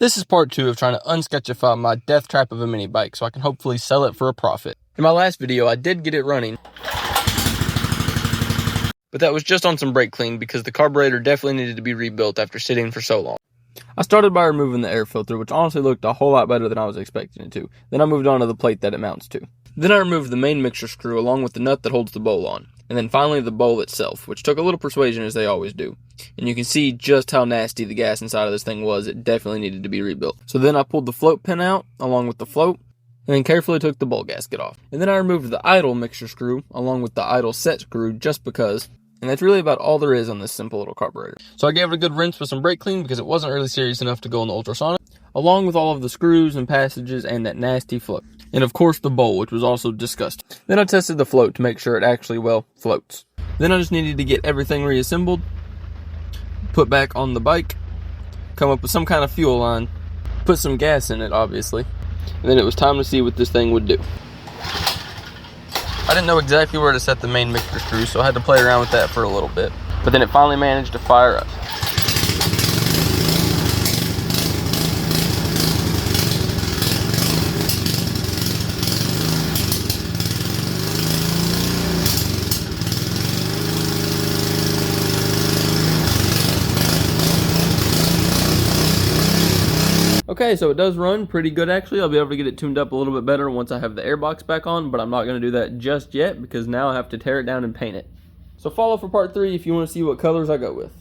This is part 2 of trying to unsketchify my death trap of a mini bike so I can hopefully sell it for a profit. In my last video, I did get it running, but that was just on some brake clean because the carburetor definitely needed to be rebuilt after sitting for so long. I started by removing the air filter, which honestly looked a whole lot better than I was expecting it to. Then I moved on to the plate that it mounts to. Then I removed the main mixture screw along with the nut that holds the bowl on. And then finally the bowl itself, which took a little persuasion as they always do. And you can see just how nasty the gas inside of this thing was. It definitely needed to be rebuilt. So then I pulled the float pin out along with the float, and then carefully took the bowl gasket off. And then I removed the idle mixture screw along with the idle set screw just because. And that's really about all there is on this simple little carburetor. So I gave it a good rinse with some brake clean because it wasn't really serious enough to go in the ultrasonic, along with all of the screws and passages and that nasty float. And of course the bowl, which was also disgusting. Then I tested the float to make sure it actually, well, floats. Then I just needed to get everything reassembled, put back on the bike, come up with some kind of fuel line, put some gas in it, obviously. And then it was time to see what this thing would do. I didn't know exactly where to set the main mixture screw, so I had to play around with that for a little bit. But then it finally managed to fire up. Okay, so it does run pretty good actually. I'll be able to get it tuned up a little bit better once I have the airbox back on, but I'm not going to do that just yet because now I have to tear it down and paint it. So follow for part 3 if you want to see what colors I go with.